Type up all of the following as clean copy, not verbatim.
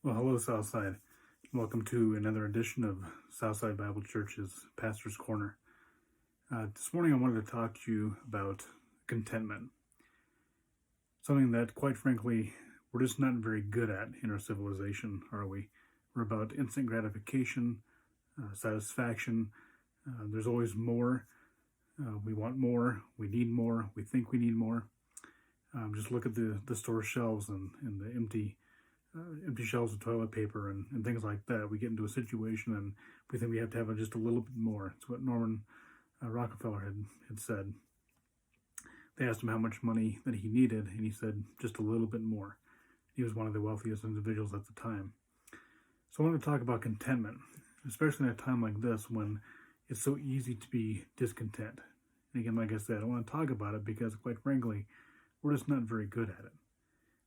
Well, hello, Southside. Welcome to another edition of Southside Bible Church's Pastor's Corner. This morning I wanted to talk to you about contentment. Something that, quite frankly, we're just not very good at in our civilization, are we? We're about instant gratification, satisfaction. There's always more. We want more. We need more. We think we need more. Just look at the store shelves and the empty shelves of toilet paper and things like that. We get into a situation and we think we have to have just a little bit more. It's what Norman Rockefeller had said. They asked him how much money that he needed, and he said just a little bit more. He was one of the wealthiest individuals at the time. So I want to talk about contentment, especially in a time like this when it's so easy to be discontent. And again, like I said, I want to talk about it because, quite frankly, we're just not very good at it.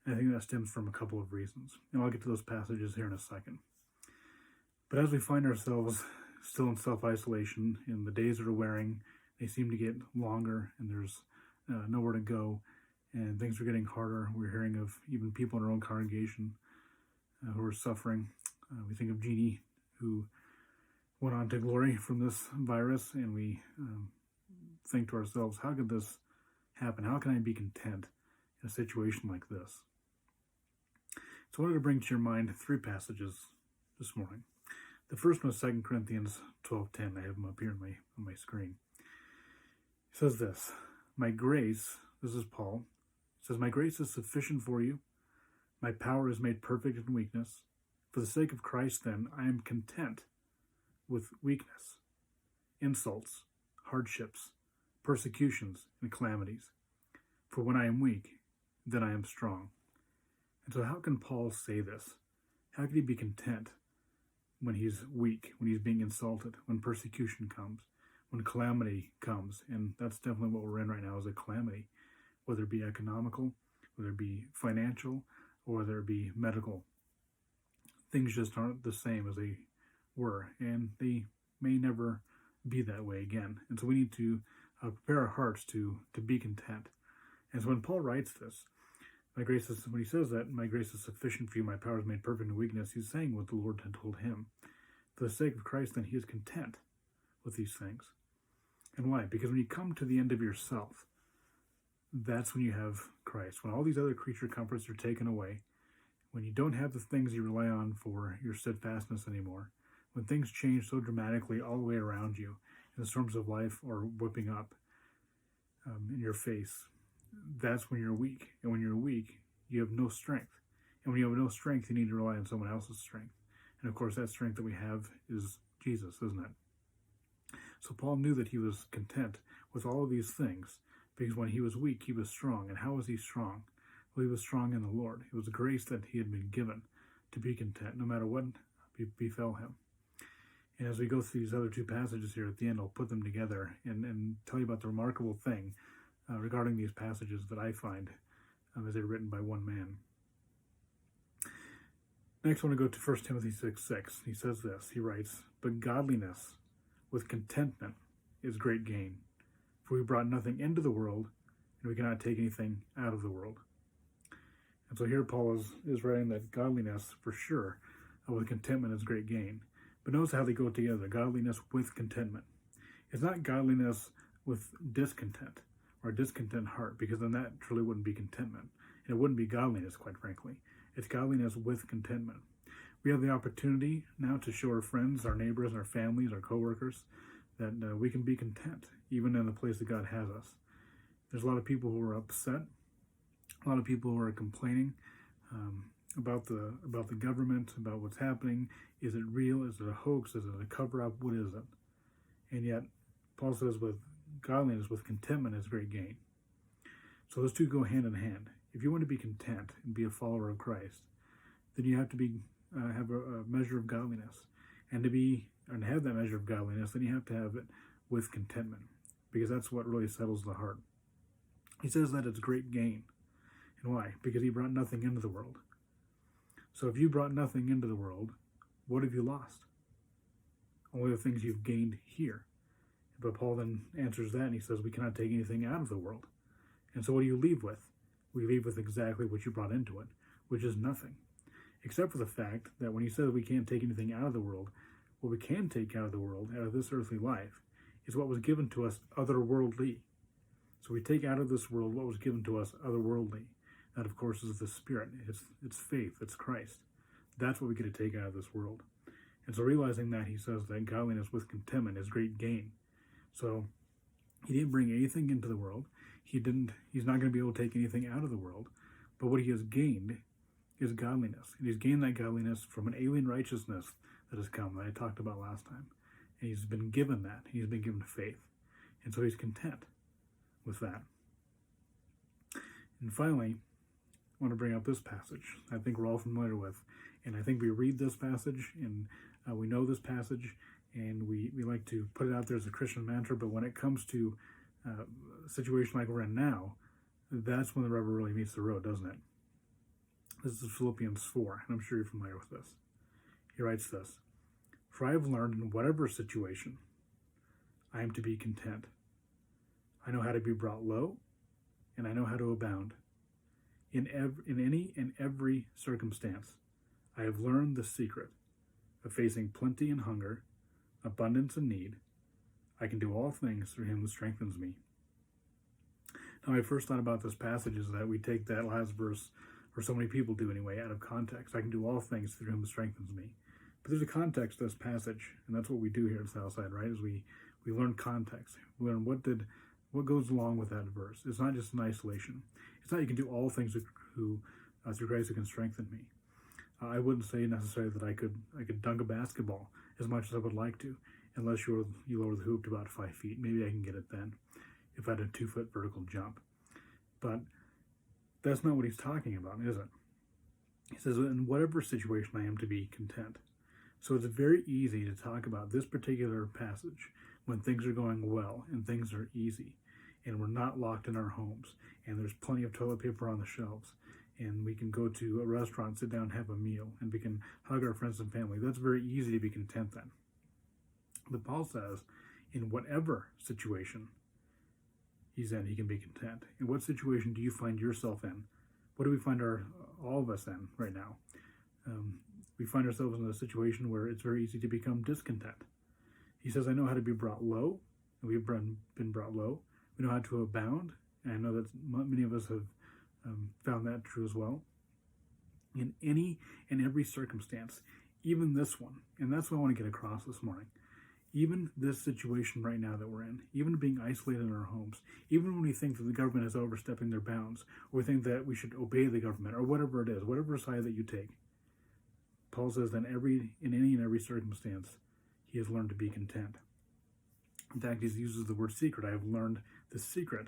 And I think that stems from a couple of reasons. And I'll get to those passages here in a second. But as we find ourselves still in self-isolation, and the days that are wearing, they seem to get longer, and there's nowhere to go, and things are getting harder. We're hearing of even people in our own congregation who are suffering. We think of Jeannie, who went on to glory from this virus, and we think to ourselves, how could this happen? How can I be content in a situation like this? So I wanted to bring to your mind three passages this morning. The first one is 2 Corinthians 12:10. I have them up here on my screen. It says this, this is Paul, it says, "My grace is sufficient for you. My power is made perfect in weakness. For the sake of Christ, then, I am content with weakness, insults, hardships, persecutions, and calamities. For when I am weak, then I am strong." And so how can Paul say this? How can he be content when he's weak, when he's being insulted, when persecution comes, when calamity comes? And that's definitely what we're in right now, is a calamity, whether it be economical, whether it be financial, or whether it be medical. Things just aren't the same as they were, and they may never be that way again. And so we need to prepare our hearts to be content. And so when Paul writes this, when he says that, "My grace is sufficient for you, my power is made perfect in weakness," he's saying what the Lord had told him. For the sake of Christ, then, he is content with these things. And why? Because when you come to the end of yourself, that's when you have Christ. When all these other creature comforts are taken away, when you don't have the things you rely on for your steadfastness anymore, when things change so dramatically all the way around you, and the storms of life are whipping up in your face, that's when you're weak. And when you're weak, you have no strength. And when you have no strength, you need to rely on someone else's strength. And of course, that strength that we have is Jesus, isn't it? So Paul knew that he was content with all of these things, because when he was weak, he was strong. And how was he strong? Well, he was strong in the Lord. It was grace that he had been given to be content, no matter what befell him. And as we go through these other two passages here at the end, I'll put them together and tell you about the remarkable thing regarding these passages that I find as they're written by one man. Next, I want to go to 1 Timothy 6:6. He says this, he writes, "But godliness with contentment is great gain. For we brought nothing into the world, and we cannot take anything out of the world." And so here Paul is writing that godliness, for sure, with contentment is great gain. But notice how they go together, godliness with contentment. It's not godliness with discontent, or a discontent heart, because then that truly wouldn't be contentment. And it wouldn't be godliness, quite frankly. It's godliness with contentment. We have the opportunity now to show our friends, our neighbors, our families, our coworkers, that we can be content, even in the place that God has us. There's a lot of people who are upset, a lot of people who are complaining about the government, about what's happening. Is it real? Is it a hoax? Is it a cover-up? What is it? And yet, Paul says with godliness, with contentment is great gain. So those two go hand in hand. If you want to be content and be a follower of Christ, then you have to have a measure of godliness. And to have that measure of godliness, then you have to have it with contentment, because that's what really settles the heart. He says that it's great gain. And why? Because he brought nothing into the world. So if you brought nothing into the world, what have you lost? Only the things you've gained here. But Paul then answers that, and he says, we cannot take anything out of the world. And so what do you leave with? We leave with exactly what you brought into it, which is nothing. except for the fact that when he says we can't take anything out of the world, what we can take out of the world, out of this earthly life, is what was given to us otherworldly. So we take out of this world what was given to us otherworldly. That, of course, is the Spirit. It's faith. It's Christ. That's what we get to take out of this world. And so realizing that, he says that godliness with contentment is great gain. So he didn't bring anything into the world. He's not going to be able to take anything out of the world. But what he has gained is godliness. And he's gained that godliness from an alien righteousness that has come, that I talked about last time. And he's been given that. He's been given faith. And so he's content with that. And finally, I want to bring up this passage I think we're all familiar with. And I think we read this passage, and we know this passage, and we like to put it out there as a Christian mantra, but when it comes to a situation like we're in now, that's when the rubber really meets the road, doesn't it? This is Philippians 4, and I'm sure you're familiar with this. He writes this: "For I have learned in whatever situation I am to be content. I know how to be brought low, and I know how to abound. In any and every circumstance, I have learned the secret of facing plenty and hunger, abundance and need. I can do all things through him who strengthens me." Now, my first thought about this passage is that we take that last verse, or so many people do anyway, out of context. I can do all things through him who strengthens me. But there's a context to this passage, and that's what we do here at Southside, right? Is we learn context. We learn what goes along with that verse. It's not just in isolation. It's not you can do all things through Christ who can strengthen me. I wouldn't say necessarily that I could dunk a basketball as much as I would like to, unless you lower the hoop to about 5 feet. Maybe I can get it then, if I had a 2-foot vertical jump. But that's not what he's talking about, is it? He says, in whatever situation I am to be content. So it's very easy to talk about this particular passage when things are going well and things are easy, and we're not locked in our homes, and there's plenty of toilet paper on the shelves, and we can go to a restaurant, sit down, have a meal, and we can hug our friends and family. That's very easy to be content then. But Paul says, in whatever situation he's in, he can be content. In what situation do you find yourself in? What do we find all of us in right now? We find ourselves in a situation where it's very easy to become discontent. He says, I know how to be brought low, and we've been brought low. We know how to abound, and I know that many of us have found that true as well. In any and every circumstance, even this one, and that's what I want to get across this morning. Even this situation right now that we're in, even being isolated in our homes, even when we think that the government is overstepping their bounds, or we think that we should obey the government, or whatever it is, whatever side that you take, Paul says that in any and every circumstance, he has learned to be content. In fact, he uses the word secret. I have learned the secret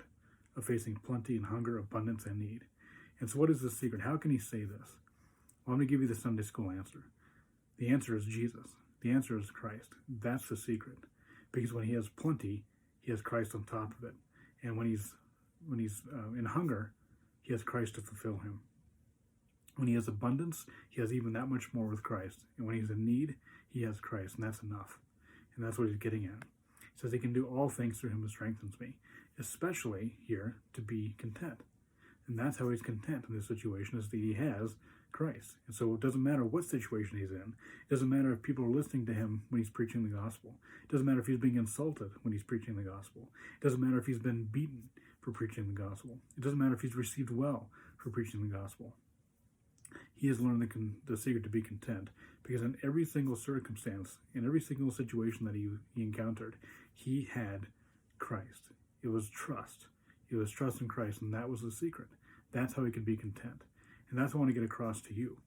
of facing plenty and hunger, abundance and need. And so what is the secret? How can he say this? Well, I'm going to give you the Sunday school answer. The answer is Jesus. The answer is Christ. That's the secret. Because when he has plenty, he has Christ on top of it. And when he's in hunger, he has Christ to fulfill him. When he has abundance, he has even that much more with Christ. And when he's in need, he has Christ, and that's enough. And that's what he's getting at. He says he can do all things through him who strengthens me, especially here to be content. And that's how he's content in this situation, is that he has Christ. And so it doesn't matter what situation he's in. It doesn't matter if people are listening to him when he's preaching the gospel. It doesn't matter if he's being insulted when he's preaching the gospel. It doesn't matter if he's been beaten for preaching the gospel. It doesn't matter if he's received well for preaching the gospel. He has learned the secret to be content, because in every single circumstance, in every single situation that he encountered, he had Christ. It was trust. It was trust in Christ, and that was the secret. That's how he could be content. And that's what I want to get across to you,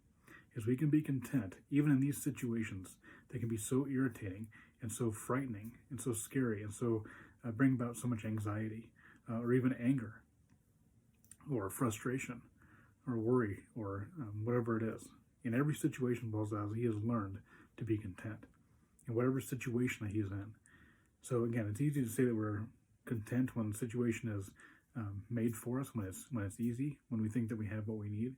is we can be content even in these situations that can be so irritating and so frightening and so scary and so bring about so much anxiety or even anger or frustration or worry or whatever it is. In every situation, Paul says, he has learned to be content in whatever situation that he is in. So again, it's easy to say that we're content when the situation is made for us, when it's easy, when we think that we have what we need.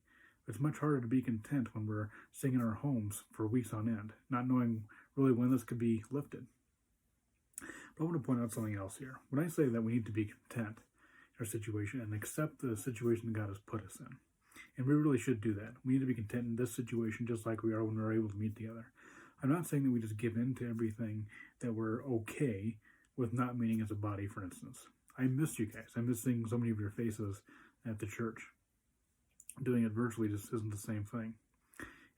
It's much harder to be content when we're sitting in our homes for weeks on end, not knowing really when this could be lifted. But I want to point out something else here. When I say that we need to be content in our situation and accept the situation that God has put us in, And we really should do that. We need to be content in this situation just like we are when we're able to meet together. I'm not saying that we just give in to everything that we're okay with not meeting as a body, for instance. I miss you guys. I miss seeing so many of your faces at the church. Doing it virtually just isn't the same thing.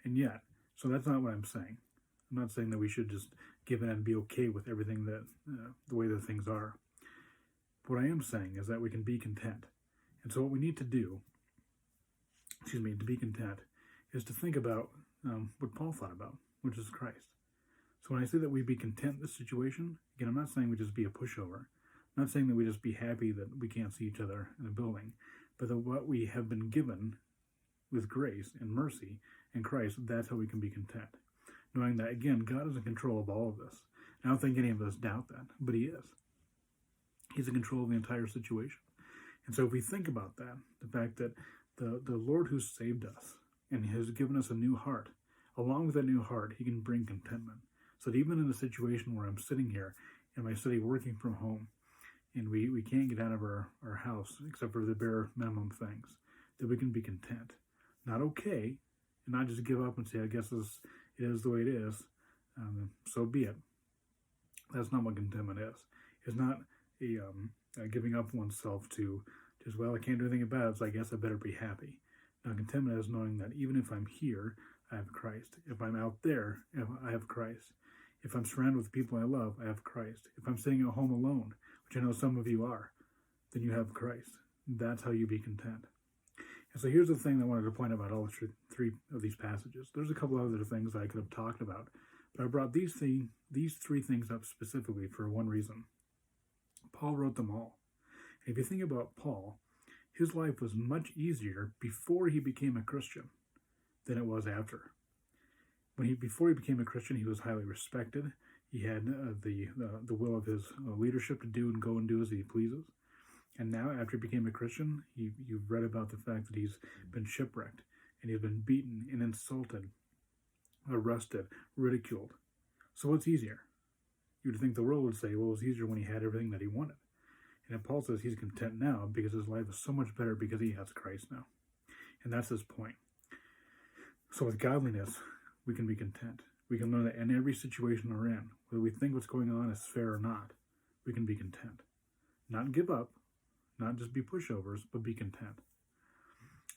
And yet, so that's not what I'm saying. I'm not saying that we should just give in and be okay with everything that, the way that things are. What I am saying is that we can be content. And so what we need to do, to be content, is to think about what Paul thought about, which is Christ. So when I say that we be content in this situation, again, I'm not saying we just be a pushover. I'm not saying that we just be happy that we can't see each other in a building, but that what we have been given with grace and mercy in Christ, that's how we can be content. Knowing that, again, God is in control of all of this. I don't think any of us doubt that, but He is. He's in control of the entire situation. And so if we think about that, the fact that the Lord who saved us and has given us a new heart, along with that new heart, He can bring contentment. So that even in a situation where I'm sitting here in my city working from home, and we can't get out of our house except for the bare minimum things, that we can be content. Not okay, and not just give up and say, I guess it is the way it is, so be it. That's not what contentment is. It's not a giving up oneself to just, well, I can't do anything about it, so I guess I better be happy. Now, contentment is knowing that even if I'm here, I have Christ. If I'm out there, I have Christ. If I'm surrounded with people I love, I have Christ. If I'm sitting at home alone, which I know some of you are, then you have Christ. That's how you be content. And so here's the thing I wanted to point out about all three of these passages. There's a couple other things I could have talked about, but I brought these three things up specifically for one reason. Paul wrote them all. And if you think about Paul, his life was much easier before he became a Christian than it was after. Before he became a Christian, he was highly respected. He had the will of his leadership to do and go and do as he pleases. And now, after he became a Christian, you've read about the fact that he's been shipwrecked, and he's been beaten and insulted, arrested, ridiculed. So what's easier? You'd think the world would say, well, it was easier when he had everything that he wanted. And Paul says he's content now because his life is so much better because he has Christ now. And that's his point. So with godliness, we can be content. We can learn that in every situation we're in, whether we think what's going on is fair or not, we can be content. Not give up, not just be pushovers, but be content.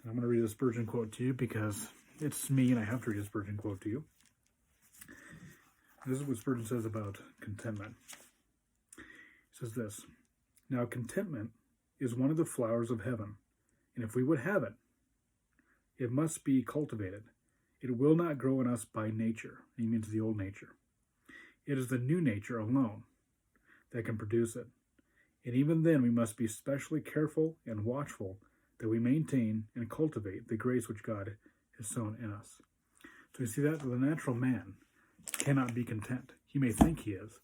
And I'm going to read a Spurgeon quote to you because it's me and I have to read a Spurgeon quote to you. This is what Spurgeon says about contentment. He says this, "Now contentment is one of the flowers of heaven, and if we would have it, it must be cultivated. It will not grow in us by nature." He means the old nature. "It is the new nature alone that can produce it. And even then we must be specially careful and watchful that we maintain and cultivate the grace which God has sown in us." So you see that the natural man cannot be content. He may think he is,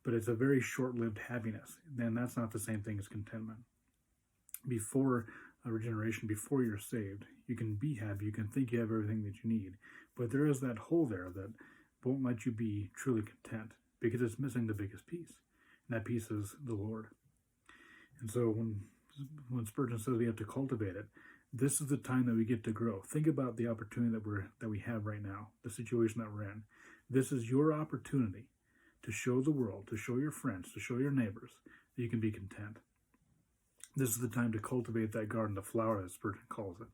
but it's a very short-lived happiness. And that's not the same thing as contentment. Before regeneration, before you're saved, you can be happy, you can think you have everything that you need, but there is that hole there that won't let you be truly content because it's missing the biggest piece, and that piece is the Lord. And so when Spurgeon says we have to cultivate it, this is the time that we get to grow. Think about the opportunity that we have right now, the situation that we're in. This is your opportunity to show the world, to show your friends, to show your neighbors that you can be content. This is the time to cultivate that garden, the flower, as Spurgeon calls it,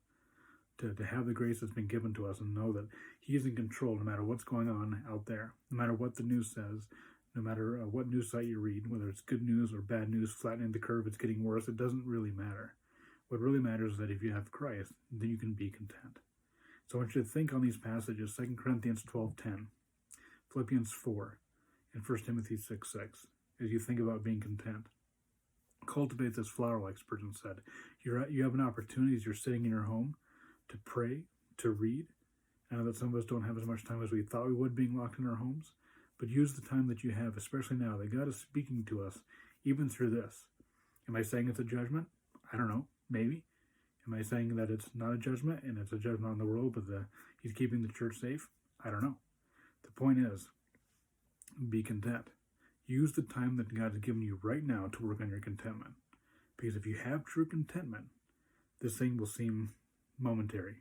to have the grace that's been given to us and know that He's in control no matter what's going on out there, no matter what the news says, no matter what news site you read, whether it's good news or bad news, flattening the curve, it's getting worse, it doesn't really matter. What really matters is that if you have Christ, then you can be content. So I want you to think on these passages, 2 Corinthians 12:10, Philippians 4, and 1 Timothy 6:6, as you think about being content. Cultivate this flower, like Spurgeon said. You have an opportunity as you're sitting in your home to pray, to read. I know that some of us don't have as much time as we thought we would being locked in our homes, but use the time that you have, especially now that God is speaking to us, even through this. Am I saying it's a judgment? I don't know. Maybe. Am I saying that it's not a judgment and it's a judgment on the world, but He's keeping the church safe? I don't know. The point is, be content. Use the time that God has given you right now to work on your contentment. Because if you have true contentment, this thing will seem momentary.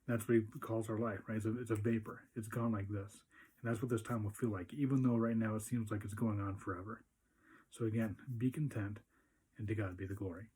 That's what he calls our life, right? It's a vapor. It's gone like this. And that's what this time will feel like, even though right now it seems like it's going on forever. So again, be content, and to God be the glory.